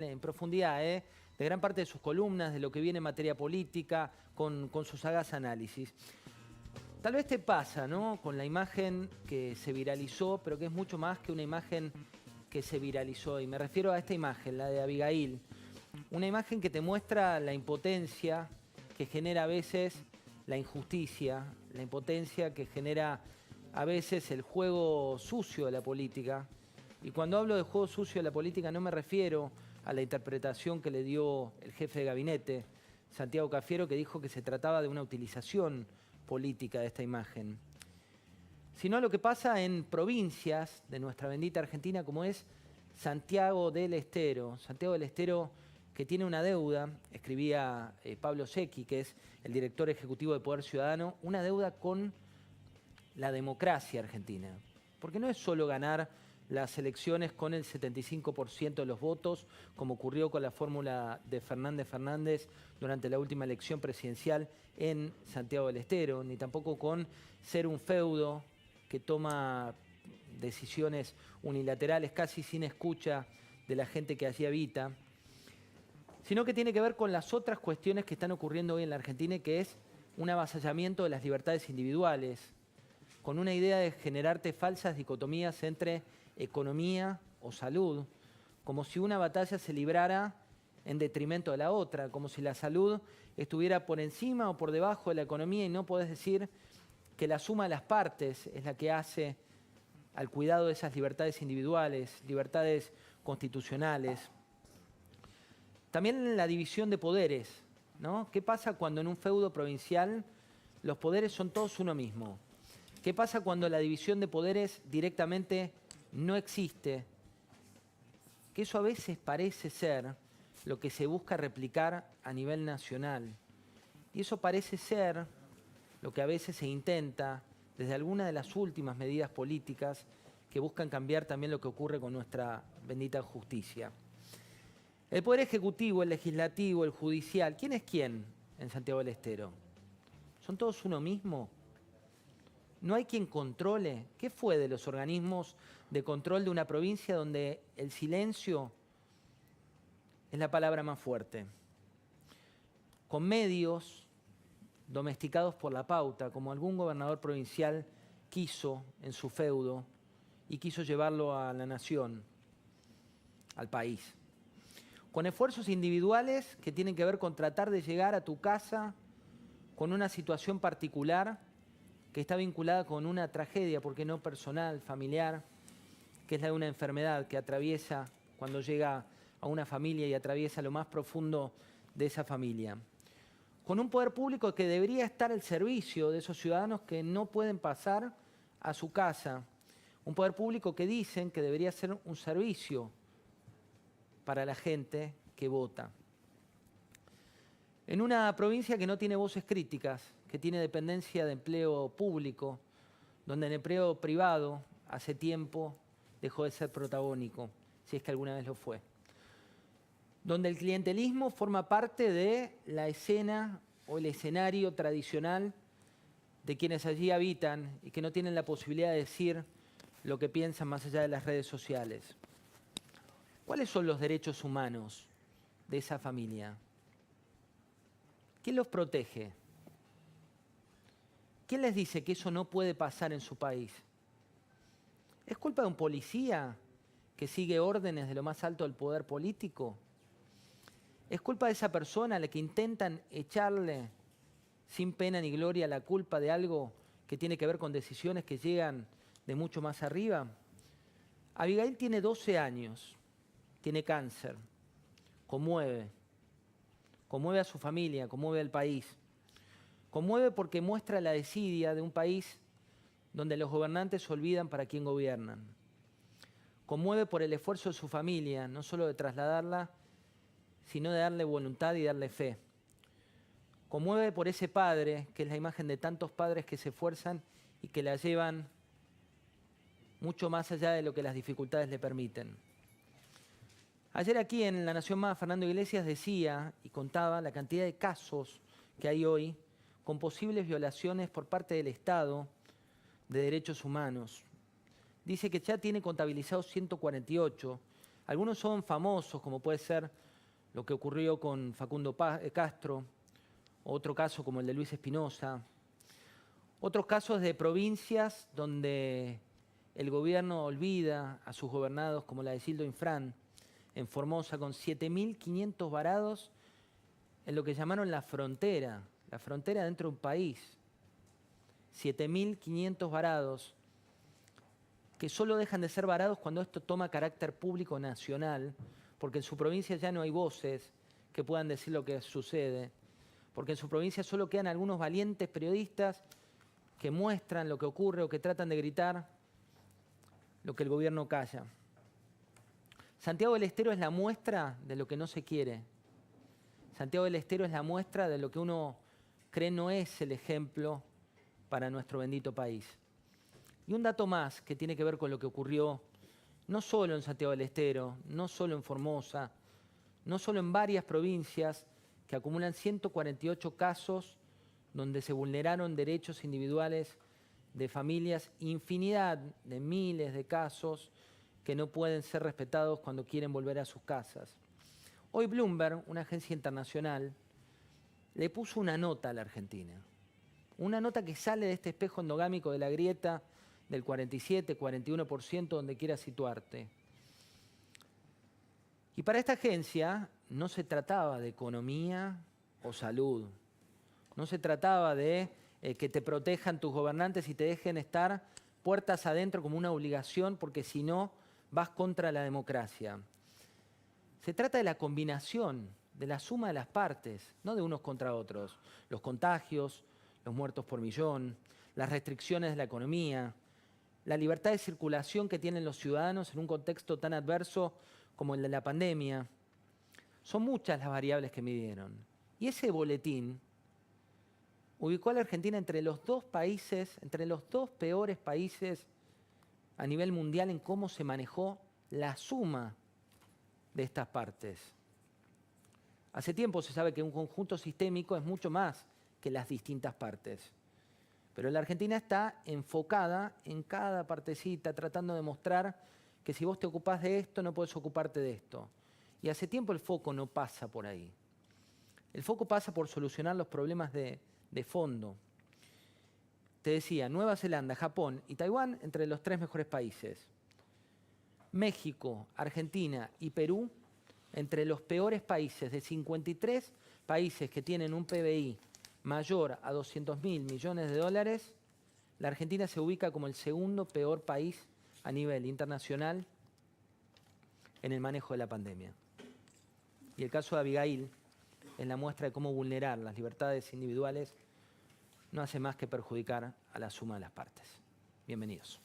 en profundidad de gran parte de sus columnas, de lo que viene en materia política, con sus sagaz análisis. Tal vez te pasa, ¿no?, con la imagen que se viralizó, pero que es mucho más que una imagen que se viralizó. Y me refiero a esta imagen, la de Abigail. Una imagen que te muestra la impotencia que genera a veces la injusticia, la impotencia que genera a veces el juego sucio de la política. Y cuando hablo de juego sucio de la política no me refiero a la interpretación que le dio el jefe de gabinete, Santiago Cafiero, que dijo que se trataba de una utilización política de esta imagen, sino a lo que pasa en provincias de nuestra bendita Argentina, como es Santiago del Estero. Santiago del Estero, que tiene una deuda, escribía Pablo Secchi, que es el director ejecutivo de Poder Ciudadano, una deuda con la democracia argentina. Porque no es solo ganar las elecciones con el 75% de los votos, como ocurrió con la fórmula de Fernández Fernández durante la última elección presidencial en Santiago del Estero, ni tampoco con ser un feudo que toma decisiones unilaterales casi sin escucha de la gente que allí habita, sino que tiene que ver con las otras cuestiones que están ocurriendo hoy en la Argentina, y que es un avasallamiento de las libertades individuales, con una idea de generarte falsas dicotomías entre economía o salud, como si una batalla se librara en detrimento de la otra, como si la salud estuviera por encima o por debajo de la economía, y no podés decir que la suma de las partes es la que hace al cuidado de esas libertades individuales, libertades constitucionales. También la división de poderes, ¿no? ¿Qué pasa cuando en un feudo provincial los poderes son todos uno mismo? ¿Qué pasa cuando la división de poderes directamente no existe? Que eso a veces parece ser lo que se busca replicar a nivel nacional. Y eso parece ser lo que a veces se intenta desde alguna de las últimas medidas políticas que buscan cambiar también lo que ocurre con nuestra bendita justicia. El Poder Ejecutivo, el Legislativo, el Judicial, ¿quién es quién en Santiago del Estero? ¿Son todos uno mismo? ¿No hay quien controle? ¿Qué fue de los organismos de control de una provincia donde el silencio es la palabra más fuerte? Con medios domesticados por la pauta, como algún gobernador provincial quiso en su feudo y quiso llevarlo a la nación, al país. Con esfuerzos individuales que tienen que ver con tratar de llegar a tu casa con una situación particular que está vinculada con una tragedia, porque no personal, familiar, que es la de una enfermedad que atraviesa cuando llega a una familia y atraviesa lo más profundo de esa familia. Con un poder público que debería estar al servicio de esos ciudadanos que no pueden pasar a su casa. Un poder público que dicen que debería ser un servicio para la gente que vota. En una provincia que no tiene voces críticas, que tiene dependencia de empleo público, donde el empleo privado hace tiempo dejó de ser protagónico, si es que alguna vez lo fue. Donde el clientelismo forma parte de la escena o el escenario tradicional de quienes allí habitan y que no tienen la posibilidad de decir lo que piensan más allá de las redes sociales. ¿Cuáles son los derechos humanos de esa familia? ¿Quién los protege? ¿Quién les dice que eso no puede pasar en su país? ¿Es culpa de un policía que sigue órdenes de lo más alto del poder político? ¿Es culpa de esa persona a la que intentan echarle sin pena ni gloria la culpa de algo que tiene que ver con decisiones que llegan de mucho más arriba? Abigail tiene 12 años, tiene cáncer, conmueve a su familia, conmueve al país. Conmueve porque muestra la desidia de un país donde los gobernantes se olvidan para quién gobiernan. Conmueve por el esfuerzo de su familia, no solo de trasladarla, sino de darle voluntad y darle fe. Conmueve por ese padre, que es la imagen de tantos padres que se esfuerzan y que la llevan mucho más allá de lo que las dificultades le permiten. Ayer aquí en La Nación Más, Fernando Iglesias decía y contaba la cantidad de casos que hay hoy con posibles violaciones por parte del Estado de derechos humanos. Dice que ya tiene contabilizados 148. Algunos son famosos, como puede ser lo que ocurrió con Facundo Castro, otro caso como el de Luis Espinosa, otros casos de provincias donde el gobierno olvida a sus gobernados, como la de Isildo Infran, en Formosa, con 7.500 varados en lo que llamaron la frontera dentro de un país. 7.500 varados, que solo dejan de ser varados cuando esto toma carácter público nacional, porque en su provincia ya no hay voces que puedan decir lo que sucede, porque en su provincia solo quedan algunos valientes periodistas que muestran lo que ocurre o que tratan de gritar lo que el gobierno calla. Santiago del Estero es la muestra de lo que no se quiere. Santiago del Estero es la muestra de lo que uno cree no es el ejemplo para nuestro bendito país. Y un dato más que tiene que ver con lo que ocurrió no solo en Santiago del Estero, no solo en Formosa, no solo en varias provincias que acumulan 148 casos donde se vulneraron derechos individuales de familias, infinidad de miles de casos que no pueden ser respetados cuando quieren volver a sus casas. Hoy Bloomberg, una agencia internacional, le puso una nota a la Argentina. Una nota que sale de este espejo endogámico de la grieta del 47, 41%, donde quieras situarte. Y para esta agencia no se trataba de economía o salud. No se trataba de que te protejan tus gobernantes y te dejen estar puertas adentro como una obligación, porque si no, vas contra la democracia. Se trata de la combinación, de la suma de las partes, no de unos contra otros. Los contagios, los muertos por millón, las restricciones de la economía, la libertad de circulación que tienen los ciudadanos en un contexto tan adverso como el de la pandemia. Son muchas las variables que midieron. Y ese boletín ubicó a la Argentina entre los dos países, entre los dos peores países a nivel mundial en cómo se manejó la suma de estas partes. Hace tiempo se sabe que un conjunto sistémico es mucho más que las distintas partes. Pero la Argentina está enfocada en cada partecita, tratando de mostrar que si vos te ocupás de esto, no podés ocuparte de esto. Y hace tiempo el foco no pasa por ahí. El foco pasa por solucionar los problemas de fondo. Te decía, Nueva Zelanda, Japón y Taiwán entre los 3 mejores países. México, Argentina y Perú entre los peores países. De 53 países que tienen un PBI mayor a 200.000 millones de dólares, la Argentina se ubica como el segundo peor país a nivel internacional en el manejo de la pandemia. Y el caso de Abigail es la muestra de cómo vulnerar las libertades individuales no hace más que perjudicar a la suma de las partes. Bienvenidos.